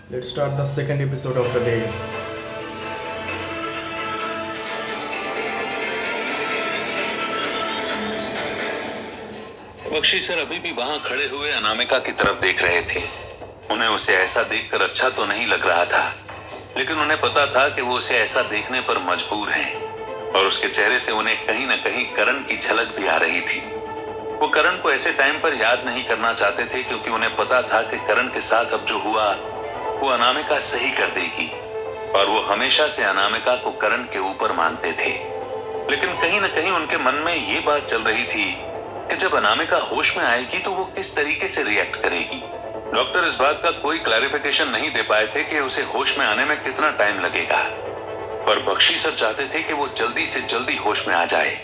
Let's start the second episode of the day. Bakshi sir अभी भी वहां खड़े हुए अनामिका की तरफ देख रहे थे। उन्हें उसे ऐसा देखकर अच्छा तो नहीं लग रहा था, लेकिन उन्हें पता था कि वो उसे ऐसा देखने पर मजबूर हैं और उसके चेहरे से उन्हें कहीं न कहीं करण की झलक भी आ रही थी। वो करण को ऐसे टाइम पर याद नहीं करना चाहते थे क्योंकि उन्हें पता था कि करण के साथ अब जो हुआ वो अनामिका सही कर देगी और वो हमेशा से अनामिका को करण के ऊपर मानते थे। लेकिन कहीं न कहीं उनके मन में ये बात चल रही थी कि जब अनामिका होश में आएगी तो वो किस तरीके से रिएक्ट करेगी। डॉक्टर इस बात का कोई क्लैरिफिकेशन नहीं दे पाए थे कि उसे होश में आने में कितना टाइम लगेगा, पर बख्शी सर चाहते थे कि वो जल्दी से जल्दी होश में आ जाए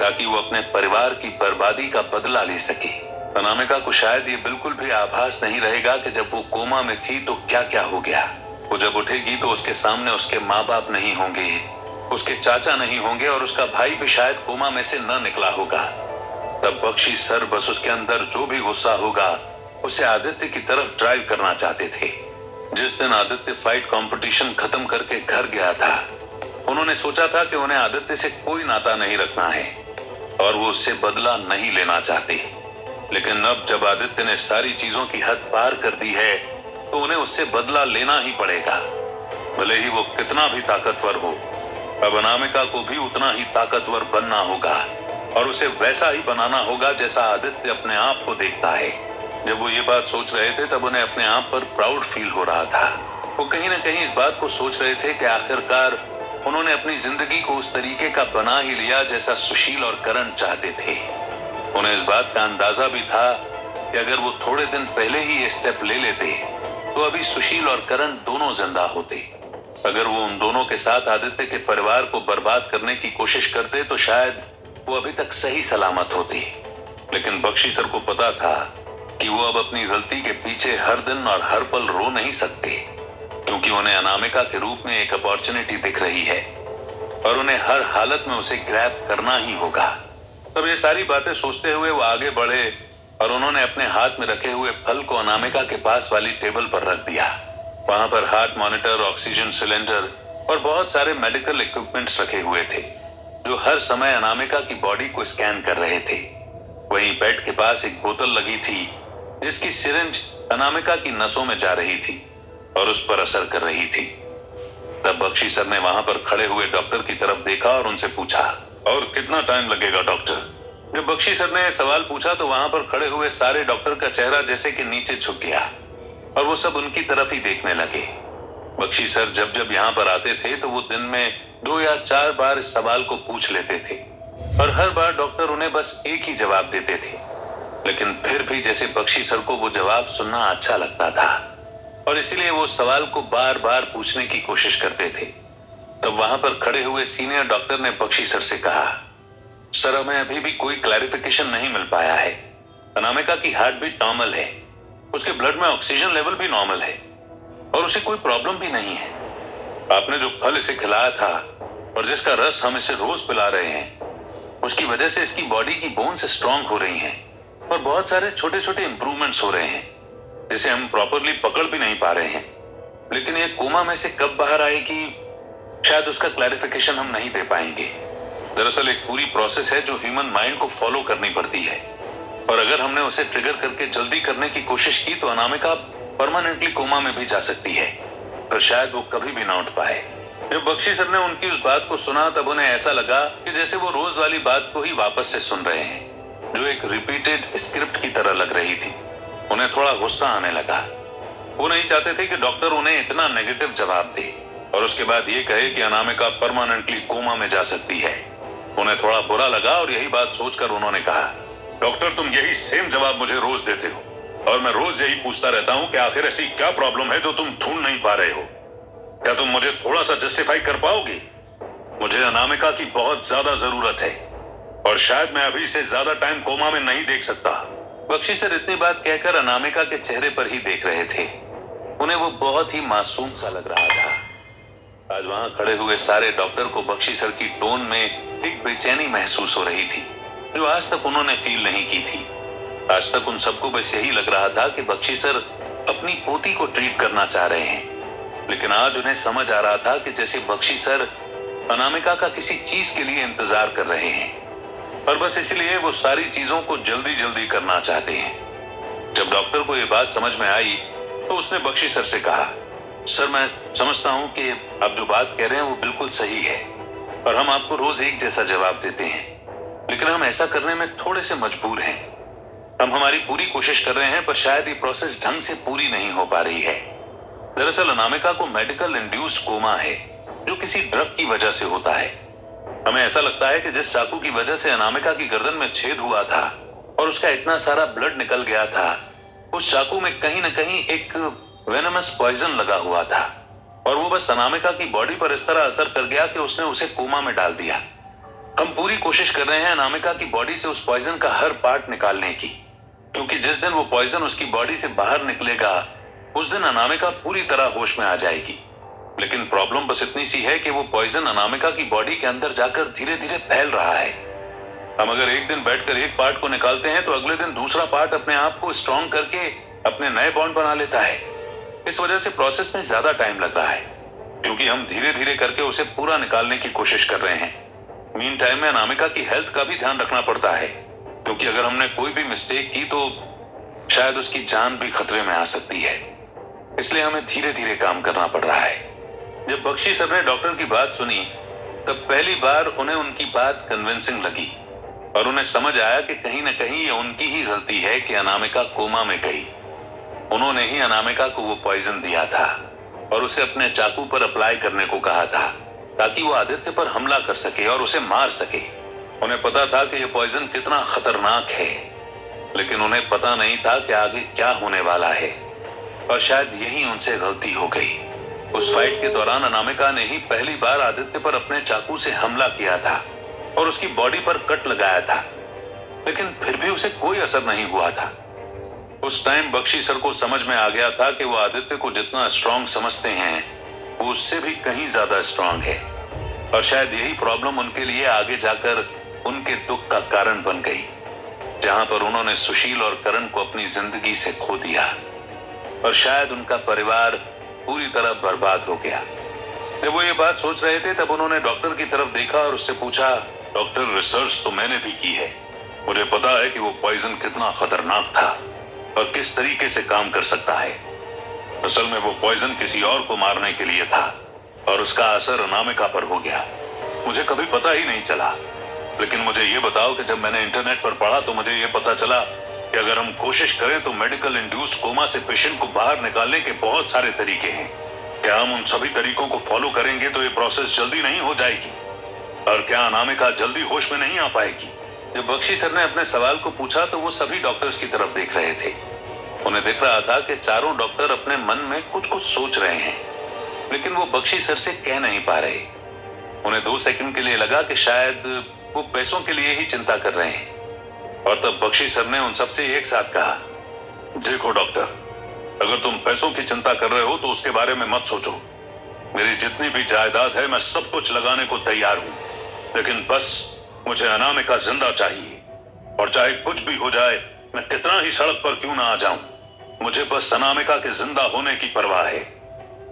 ताकि वो अपने परिवार की बर्बादी का बदला ले सके। अनामिका को शायद ये बिल्कुल भी आभास नहीं रहेगा कि जब वो कोमा में थी तो क्या क्या हो गया। वो जब उठेगी तो उसके सामने उसके माँ बाप नहीं होंगे, उसके चाचा नहीं होंगे और उसका भाई भी शायद कोमा में से न निकला होगा। तब बख्शी सर बस उसके अंदर जो भी गुस्सा होगा उसे आदित्य की तरफ ड्राइव करना चाहते थे। जिस दिन आदित्य फाइट कंपटीशन खत्म करके घर गया था, उन्होंने सोचा था कि उन्हें आदित्य से कोई नाता नहीं रखना है और वो उससे बदला नहीं लेना चाहते। लेकिन अब जब आदित्य ने सारी चीजों की हद पार कर दी है तो उन्हें उससे बदला लेना ही पड़ेगा, भले ही वो कितना भी ताकतवर हो। अब अनामिका को भी उतना ही ताकतवर बनना होगा और उसे वैसा ही बनाना होगा जैसा आदित्य अपने आप को देखता है। जब वो ये बात सोच रहे थे तब उन्हें अपने आप पर प्राउड फील हो रहा था। वो कहीं न कहीं इस बात को सोच रहे थे कि आखिरकार उन्होंने अपनी जिंदगी को उस तरीके का बना ही लिया जैसा सुशील और करण चाहते थे। उन्हें इस बात का अंदाजा भी था कि अगर वो थोड़े दिन पहले ही ये स्टेप ले लेते तो अभी सुशील और करण दोनों जिंदा होते। अगर वो उन दोनों के साथ आदित्य के परिवार को बर्बाद करने की कोशिश करते तो शायद वो अभी तक सही सलामत होती। लेकिन बख्शी सर को पता था कि वो अब अपनी गलती के पीछे हर दिन और हर पल रो नहीं सकते, क्योंकि उन्हें अनामिका के रूप में एक अपॉर्चुनिटी दिख रही है और उन्हें हर हालत में उसे ग्रैब करना ही होगा। तब ये सारी बातें सोचते हुए वो आगे बढ़े और उन्होंने अपने हाथ में रखे हुए फल को अनामिका के पास वाली टेबल पर रख दिया। वहां पर हार्ट मॉनिटर, ऑक्सीजन सिलेंडर और बहुत सारे मेडिकल इक्विपमेंट्स रखे हुए थे जो हर समय अनामिका की बॉडी को स्कैन कर रहे थे। वहीं बेड के पास एक बोतल लगी थी जिसकी सिरिंज अनामिका की नसों में जा रही थी और उस पर असर कर रही थी। तब बख्शी सर ने वहां पर खड़े हुए डॉक्टर की तरफ देखा और उनसे पूछा, और कितना टाइम लगेगा डॉक्टर? जब बख्शी सर ने सवाल पूछा तो वहां पर खड़े हुए सारे डॉक्टर का चेहरा जैसे कि नीचे झुक गया और वो सब उनकी तरफ ही देखने लगे। बख्शी सर जब जब यहाँ पर आते थे तो वो दिन में 2 या 4 बार इस सवाल को पूछ लेते थे और हर बार डॉक्टर उन्हें बस एक ही जवाब देते थे, लेकिन फिर भी जैसे बख्शी सर को वो जवाब सुनना अच्छा लगता था और इसीलिए वो सवाल को बार बार पूछने की कोशिश करते थे। तब वहां पर खड़े हुए सीनियर डॉक्टर ने बख्शी सर से कहा, सर हमें अभी भी कोई क्लैरिफिकेशन नहीं मिल पाया है। अनामिका की हार्ट बीट नॉर्मल है, उसके ब्लड में ऑक्सीजन लेवल भी नॉर्मल है और उसे कोई प्रॉब्लम भी नहीं है। आपने जो फल इसे खिलाया था और जिसका रस हम इसे रोज पिला रहे हैं, उसकी वजह से इसकी बॉडी की बोन्स स्ट्रांग हो रही हैं और बहुत सारे छोटे छोटे इंप्रूवमेंट्स हो रहे हैं जिसे हम प्रॉपरली पकड़ भी नहीं पा रहे हैं। लेकिन ये कोमा में से कब बाहर आएगी, शायद उसका क्लैरिफिकेशन हम नहीं दे पाएंगे। दरअसल एक पूरी प्रोसेस है जो ह्यूमन माइंड को फॉलो करनी पड़ती है और अगर हमने उसे ट्रिगर करके जल्दी करने की कोशिश की तो अनामिका परमानेंटली कोमा में भी जा सकती है, तो शायद वो कभी भी ना उठ पाए। जब बख्शी सर ने उनकी उस बात को सुना तब उन्हें ऐसा लगा कि जैसे वो रोज वाली बात को ही वापस से सुन रहे हैं, जो एक रिपीटेड स्क्रिप्ट की तरह लग रही थी। उन्हें थोड़ा गुस्सा आने लगा। वो नहीं चाहते थे कि डॉक्टर उन्हें इतना नेगेटिव जवाब दे और उसके बाद ये कहे कि अनामिका परमानेंटली कोमा में जा सकती है। उन्हें थोड़ा बुरा लगा और यही बात सोचकर उन्होंने कहा, डॉक्टर तुम यही सेम जवाब मुझे रोज देते हो और मैं रोज यही पूछता रहता हूँ कि आखिर ऐसी क्या प्रॉब्लम है जो तुम ढूंढ नहीं पा रहे हो। क्या तुम मुझे थोड़ा सा जस्टिफाई कर पाओगे? मुझे अनामिका की बहुत ज्यादा जरूरत है और शायद मैं अभी से ज्यादा टाइम कोमा में नहीं देख सकता। बख्शी सर इतनी बात कहकर अनामिका के चेहरे पर ही देख रहे थे। उन्हें वो बहुत ही मासूम सा लग रहा था। आज वहां खड़े हुए सारे डॉक्टर को बख्शी सर की टोन में एक बेचैनी महसूस हो रही थी जो आज तक उन्होंने फील नहीं की थी। आज तक उन सबको बस यही लग रहा था कि बख्शी सर अपनी पोती को ट्रीट करना चाह रहे हैं। लेकिन आज उन्हें समझ आ रहा था कि जैसे बख्शी सर अनामिका का किसी चीज के लिए इंतजार कर रहे हैं और बस इसलिए वो सारी चीजों को जल्दी जल्दी करना चाहते हैं। जब डॉक्टर को ये बात समझ में आई तो उसने बख्शी सर से कहा, सर मैं समझता हूं कि आप जो बात कह रहे हैं वो बिल्कुल सही है और हम आपको रोज एक जैसा जवाब देते हैं, लेकिन हम ऐसा करने में थोड़े से मजबूर हैं। हम हमारी पूरी कोशिश कर रहे हैं पर शायद ये प्रोसेस ढंग से पूरी नहीं हो पा रही है। दरअसल अनामिका को मेडिकल इंड्यूस्ड कोमा है जो किसी ड्रग की वजह से होता है। हमें ऐसा लगता है कि जिस चाकू की वजह से अनामिका की गर्दन में छेद हुआ था और उसका इतना सारा ब्लड निकल गया था, उस चाकू में कहीं न कहीं एक वेनमस पॉइजन लगा हुआ था और वो बस अनामिका की बॉडी पर इस तरह असर कर गया कि उसने उसे कोमा में डाल दिया। हम पूरी कोशिश कर रहे हैं अनामिका की बॉडी से उस पॉइजन का हर पार्ट निकालने की, क्योंकि जिस दिन वो पॉइजन उसकी बॉडी से बाहर निकलेगा उस दिन अनामिका पूरी तरह होश में आ जाएगी। लेकिन प्रॉब्लम बस इतनी सी है कि वो पॉइजन अनामिका की बॉडी के अंदर जाकर धीरे धीरे फैल रहा है। हम अगर एक दिन बैठकर एक पार्ट को निकालते हैं तो अगले दिन दूसरा पार्ट अपने आप को स्ट्रॉन्ग करके अपने नए बॉन्ड बना लेता है। इस वजह से प्रोसेस में ज्यादा टाइम लग रहा है, क्योंकि हम धीरे धीरे करके उसे पूरा निकालने की कोशिश कर रहे हैं। मीन टाइम में अनामिका की हेल्थ का भी ध्यान रखना पड़ता है, क्योंकि अगर हमने कोई भी मिस्टेक की तो शायद उसकी जान भी खतरे में आ सकती है। इसलिए हमें धीरे धीरे काम करना पड़ रहा है। जब बख्शी सर ने डॉक्टर की बात सुनी तब पहली बार उन्हें उनकी बात कन्विंसिंग लगी और उन्हें समझ आया कि कहीं न कहीं ये उनकी ही गलती है कि अनामिका कोमा में गई। उन्होंने ही अनामिका को वो पॉइजन दिया था और उसे अपने चाकू पर अप्लाई करने को कहा था ताकि वो आदित्य पर हमला कर सके और उसे मार सके। उन्हें पता था कि ये पॉइजन कितना खतरनाक है, लेकिन उन्हें पता नहीं था कि आगे क्या होने वाला है और शायद यही उनसे गलती हो गई। उस फाइट के दौरान अनामिका ने ही पहली बार आदित्य पर अपने चाकू से हमला किया था और उसकी बॉडी पर कट लगाया था, लेकिन फिर भी उसे कोई असर नहीं हुआ था। उस टाइम बख्शी सर को समझ में आ गया था कि वो आदित्य को जितना स्ट्रांग समझते हैं वो उससे भी कहीं ज्यादा स्ट्रांग है और शायद यही प्रॉब्लम उनके लिए आगे जाकर उनके दुख का कारण बन गई, जहां पर उन्होंने सुशील और करण को अपनी जिंदगी से खो दिया और शायद उनका परिवार पूरी तरह बर्बाद हो गया। जब वो ये बात सोच रहे थे तब उन्होंने डॉक्टर की तरफ देखा और उससे पूछा, डॉक्टर रिसर्च तो मैंने भी की है, मुझे पता है कि वो पॉइजन कितना खतरनाक था और किस तरीके से काम कर सकता है। असल में वो पॉइजन किसी और को मारने के लिए था और उसका असर अनामिका पर हो गया। मुझे कभी पता ही नहीं चला, लेकिन मुझे ये बताओ कि जब मैंने इंटरनेट पर पढ़ा तो मुझे ये पता चला कि अगर हम कोशिश करें तो मेडिकल इंड्यूस्ड कोमा से पेशेंट को बाहर निकालने के बहुत सारे तरीके हैं। क्या हम उन सभी तरीकों को फॉलो करेंगे तो ये प्रोसेस जल्दी नहीं हो जाएगी और क्या अनामिका जल्दी होश में नहीं आ पाएगी? जब बख्शी सर ने अपने सवाल को पूछा तो वो सभी डॉक्टर्स की तरफ देख रहे थे। उन्हें दिख रहा था कि चारों डॉक्टर अपने मन में कुछ कुछ सोच रहे हैं, लेकिन वो बख्शी सर से कह नहीं पा रहे। उन्हें 2 सेकंड के लिए लगा कि शायद वो पैसों के लिए ही चिंता कर रहे हैं और तब बख्शी सर ने उन सबसे एक साथ कहा, देखो डॉक्टर, अगर तुम पैसों की चिंता कर रहे हो तो उसके बारे में मत सोचो। मेरी जितनी भी जायदाद है मैं सब कुछ लगाने को तैयार हूं, लेकिन बस मुझे अनामिका जिंदा चाहिए और चाहे कुछ भी हो जाए, मैं कितना ही सड़क पर क्यों ना आ जाऊं, मुझे बस अनामिका के जिंदा होने की परवाह है।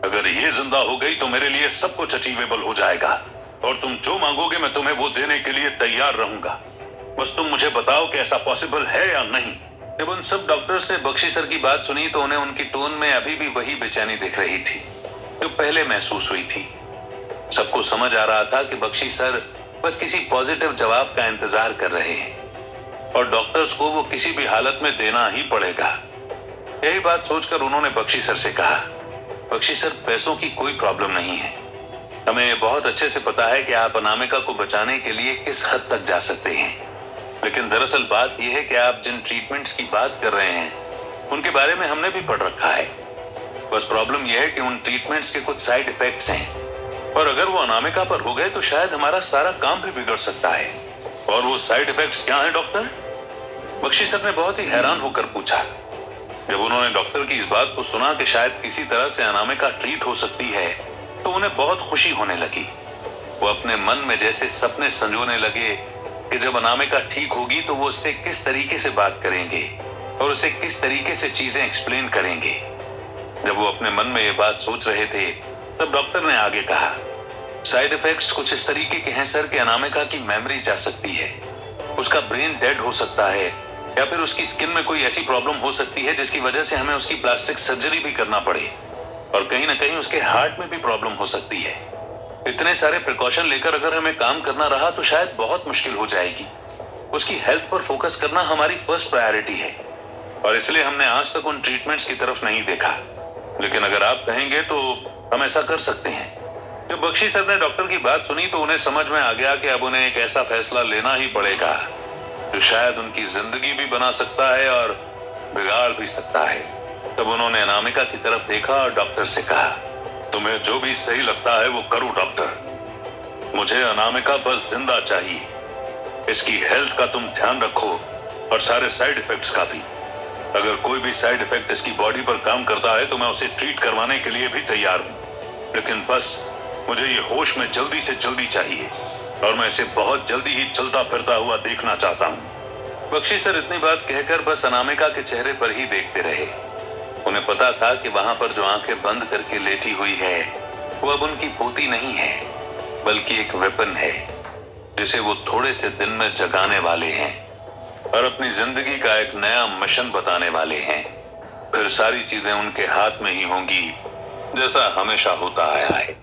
अगर ये जिंदा हो गई तो मेरे लिए सब कुछ अचीवेबल हो जाएगा और तुम जो मांगोगे मैं तुम्हें वो देने के लिए तैयार रहूंगा। बस तुम मुझे बताओ कि ऐसा पॉसिबल है या नहीं। जब उन सब डॉक्टर्स ने बख्शी सर की बात सुनी तो उन्हें उनकी टोन में अभी भी वही बेचैनी दिख रही थी जो पहले महसूस हुई थी। सबको समझ आ रहा था कि बख्शी सर बस किसी पॉजिटिव जवाब का इंतजार कर रहे हैं और डॉक्टर्स को वो किसी भी हालत में देना ही पड़ेगा। यही बात सोचकर उन्होंने बख्शी सर से कहा, बख्शी सर, पैसों की कोई प्रॉब्लम नहीं है। हमें बहुत अच्छे से पता है कि आप अनामिका को बचाने के लिए किस हद तक जा सकते हैं, लेकिन दरअसल बात यह है कि आप जिन ट्रीटमेंट्स की बात कर रहे हैं उनके बारे में हमने भी पढ़ रखा है। बस प्रॉब्लम यह है कि उन ट्रीटमेंट्स के कुछ साइड इफेक्ट्स हैं और अगर वो अनामिका पर हो गए तो शायद हमारा सारा काम भी बिगड़ सकता है। और वो साइड इफेक्ट्स क्या हैं डॉक्टर? बख्शी सर ने बहुत ही हैरान होकर पूछा। जब उन्होंने डॉक्टर की इस बात को सुना कि शायद किसी तरह से अनामिका ट्रीट हो सकती है तो उन्हें बहुत खुशी होने लगी। वो अपने मन में जैसे सपने संजोने लगे कि जब अनामिका ठीक होगी तो वो उससे किस तरीके से बात करेंगे और उसे किस तरीके से चीजें एक्सप्लेन करेंगे जब वो अपने मन में ये बात सोच रहे थे तब डॉक्टर ने आगे कहा, साइड इफेक्ट्स कुछ इस तरीके के हैं सर कि अनामिका की मेमोरी जा सकती है, उसका ब्रेन डेड हो सकता है, या फिर उसकी स्किन में कोई ऐसी प्रॉब्लम हो सकती है जिसकी वजह से हमें उसकी प्लास्टिक सर्जरी भी करना पड़े, और कहीं ना कहीं उसके हार्ट में भी प्रॉब्लम हो सकती है। इतने सारे प्रिकॉशन लेकर अगर हमें काम करना रहा तो शायद बहुत मुश्किल हो जाएगी। उसकी हेल्थ पर फोकस करना हमारी फर्स्ट प्रायोरिटी है, और इसलिए हमने आज तक उन ट्रीटमेंट्स की तरफ नहीं देखा। लेकिन अगर आप कहेंगे तो हम ऐसा कर सकते हैं। जब बख्शी सर ने डॉक्टर की बात सुनी तो उन्हें समझ में आ गया कि अब उन्हें एक ऐसा फैसला लेना ही पड़ेगा जो शायद उनकी जिंदगी भी बना सकता है और बिगाड़ भी सकता है। तब उन्होंने अनामिका की तरफ देखा और डॉक्टर से कहा, तुम्हें जो भी सही लगता है वो करो डॉक्टर, मुझे अनामिका बस जिंदा चाहिए। इसकी हेल्थ का तुम ध्यान रखो और सारे साइड इफेक्ट्स का भी। अगर कोई भी साइड इफेक्ट इसकी बॉडी पर काम करता है तो मैं उसे ट्रीट करवाने के लिए भी तैयार हूँ, लेकिन बस मुझे ये होश में जल्दी से जल्दी चाहिए और मैं इसे बहुत जल्दी ही चलता फिरता हुआ देखना चाहता हूँ। बख्शी सर इतनी बात कहकर बस अनामिका के चेहरे पर ही देखते रहे। उन्हें पता था कि वहां पर जो आंखें बंद करके लेटी हुई है वो अब उनकी पोती नहीं है, बल्कि एक वेपन है जिसे वो थोड़े से दिन में जगाने वाले हैं और अपनी जिंदगी का एक नया मिशन बताने वाले हैं। फिर सारी चीजें उनके हाथ में ही होंगी, जैसा हमेशा होता आया है।